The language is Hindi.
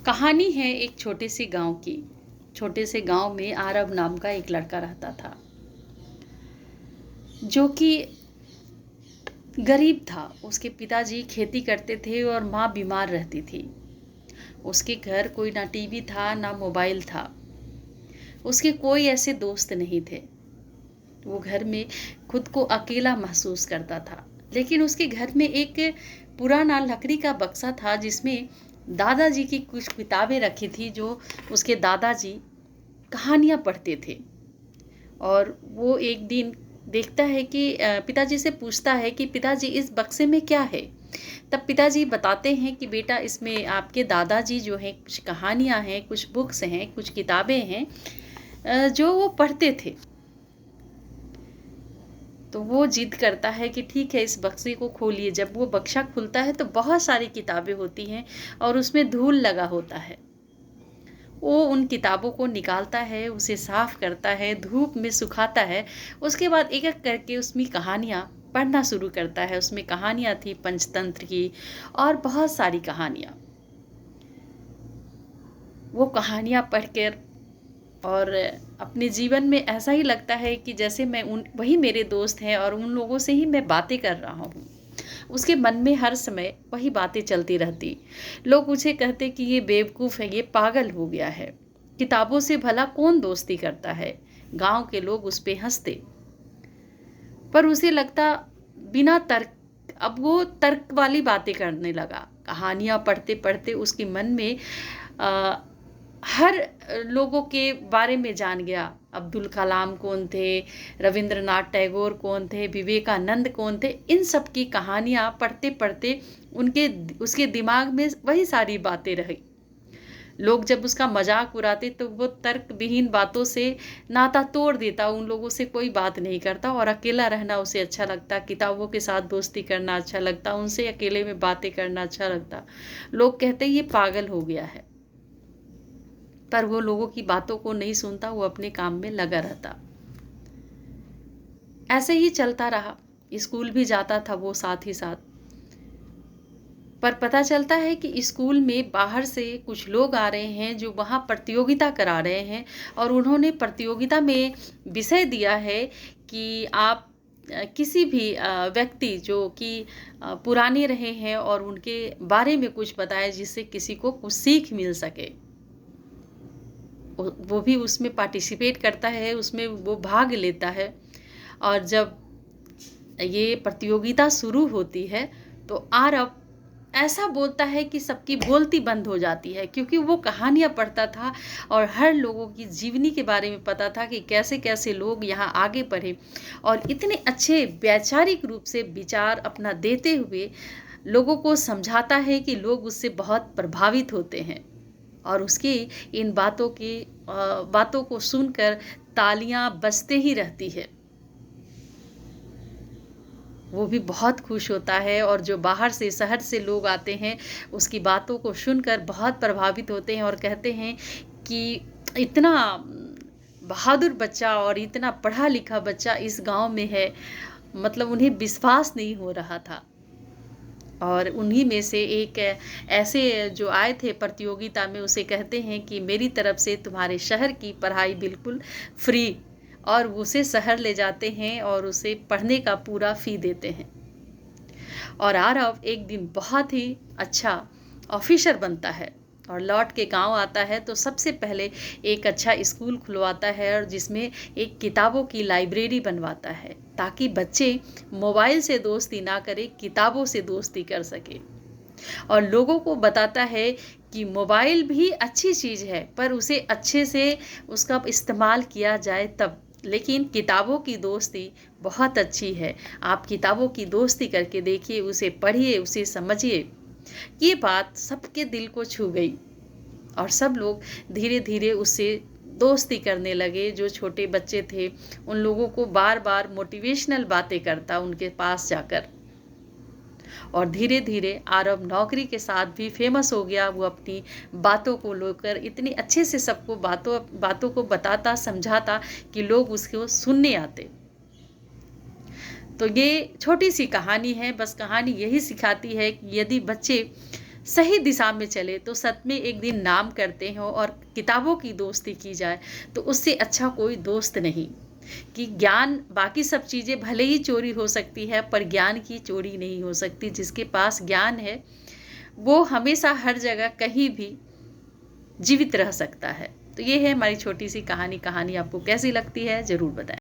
कहानी है एक छोटे से गांव की। छोटे से गांव में आरव नाम का एक लड़का रहता था जो कि गरीब था। उसके पिताजी खेती करते थे और माँ बीमार रहती थी। उसके घर कोई ना टीवी था ना मोबाइल था। उसके कोई ऐसे दोस्त नहीं थे। वो घर में खुद को अकेला महसूस करता था। लेकिन उसके घर में एक पुराना लकड़ी का बक्सा था जिसमें दादाजी की कुछ किताबें रखी थी, जो उसके दादाजी कहानियाँ पढ़ते थे। और वो एक दिन देखता है कि पिताजी से पूछता है कि पिताजी इस बक्से में क्या है। तब पिताजी बताते हैं कि बेटा इसमें आपके दादाजी जो हैं कुछ कहानियाँ हैं, कुछ बुक्स हैं, कुछ किताबें हैं जो वो पढ़ते थे। तो वो जिद करता है कि ठीक है इस बक्से को खोलिए। जब वो बक्सा खुलता है तो बहुत सारी किताबें होती हैं और उसमें धूल लगा होता है। वो उन किताबों को निकालता है, उसे साफ करता है, धूप में सुखाता है। उसके बाद एक एक करके उसमें कहानियाँ पढ़ना शुरू करता है। उसमें कहानियाँ थी पंचतंत्र की और बहुत सारी कहानियाँ। वो कहानियाँ पढ़कर और अपने जीवन में ऐसा ही लगता है कि जैसे मैं वही मेरे दोस्त हैं और उन लोगों से ही मैं बातें कर रहा हूँ। उसके मन में हर समय वही बातें चलती रहती। लोग उसे कहते कि ये बेवकूफ़ है, ये पागल हो गया है, किताबों से भला कौन दोस्ती करता है। गांव के लोग उस पे हंसते। पर उसे लगता बिना तर्क, अब वो तर्क वाली बातें करने लगा। कहानियाँ पढ़ते पढ़ते उसके मन में आ, हर लोगों के बारे में जान गया। अब्दुल कलाम कौन थे, रविंद्रनाथ टैगोर कौन थे, विवेकानंद कौन थे। इन सब की कहानियाँ पढ़ते पढ़ते उसके दिमाग में वही सारी बातें रही। लोग जब उसका मजाक उड़ाते तो वो तर्क विहीन बातों से नाता तोड़ देता। उन लोगों से कोई बात नहीं करता और अकेला रहना उसे अच्छा लगता। किताबों के साथ दोस्ती करना अच्छा लगता, उनसे अकेले में बातें करना अच्छा लगता। लोग कहते ये पागल हो गया है, पर वो लोगों की बातों को नहीं सुनता। वो अपने काम में लगा रहता। ऐसे ही चलता रहा। स्कूल भी जाता था वो साथ ही साथ। पर पता चलता है कि स्कूल में बाहर से कुछ लोग आ रहे हैं जो वहाँ प्रतियोगिता करा रहे हैं। और उन्होंने प्रतियोगिता में विषय दिया है कि आप किसी भी व्यक्ति जो कि पुराने रहे हैं और उनके बारे में कुछ बताएं जिससे किसी को कुछ सीख मिल सके। वो भी उसमें पार्टिसिपेट करता है, उसमें वो भाग लेता है। और जब ये प्रतियोगिता शुरू होती है तो आरव ऐसा बोलता है कि सबकी बोलती बंद हो जाती है, क्योंकि वो कहानियाँ पढ़ता था और हर लोगों की जीवनी के बारे में पता था कि कैसे कैसे लोग यहाँ आगे बढ़े। और इतने अच्छे वैचारिक रूप से विचार अपना देते हुए लोगों को समझाता है कि लोग उससे बहुत प्रभावित होते हैं। और उसकी इन बातों को सुनकर तालियां बजते ही रहती है। वो भी बहुत खुश होता है और जो बाहर से शहर से लोग आते हैं उसकी बातों को सुनकर बहुत प्रभावित होते हैं और कहते हैं कि इतना बहादुर बच्चा और इतना पढ़ा लिखा बच्चा इस गांव में है। मतलब उन्हें विश्वास नहीं हो रहा था। और उन्हीं में से एक ऐसे जो आए थे प्रतियोगिता में, उसे कहते हैं कि मेरी तरफ से तुम्हारे शहर की पढ़ाई बिल्कुल फ्री। और उसे शहर ले जाते हैं और उसे पढ़ने का पूरा फ़ी देते हैं। और आरव एक दिन बहुत ही अच्छा ऑफिसर बनता है और लौट के गांव आता है तो सबसे पहले एक अच्छा स्कूल खुलवाता है और जिसमें एक किताबों की लाइब्रेरी बनवाता है ताकि बच्चे मोबाइल से दोस्ती ना करें, किताबों से दोस्ती कर सके। और लोगों को बताता है कि मोबाइल भी अच्छी चीज़ है पर उसे अच्छे से उसका इस्तेमाल किया जाए तब। लेकिन किताबों की दोस्ती बहुत अच्छी है। आप किताबों की दोस्ती करके देखिए, उसे पढ़िए, उसे समझिए। ये बात सबके दिल को छू गई और सब लोग धीरे धीरे उससे दोस्ती करने लगे। जो छोटे बच्चे थे उन लोगों को बार बार मोटिवेशनल बातें करता उनके पास जाकर। और धीरे धीरे आरव नौकरी के साथ भी फेमस हो गया। वो अपनी बातों को लेकर इतनी अच्छे से सबको बातों को बताता, समझाता कि लोग उसको सुनने आते। तो ये छोटी सी कहानी है। बस कहानी यही सिखाती है कि यदि बच्चे सही दिशा में चले तो सच में एक दिन नाम करते हो, और किताबों की दोस्ती की जाए तो उससे अच्छा कोई दोस्त नहीं। कि ज्ञान, बाकी सब चीज़ें भले ही चोरी हो सकती है पर ज्ञान की चोरी नहीं हो सकती। जिसके पास ज्ञान है वो हमेशा हर जगह कहीं भी जीवित रह सकता है। तो ये है हमारी छोटी सी कहानी। कहानी आपको कैसी लगती है ज़रूर बताएं।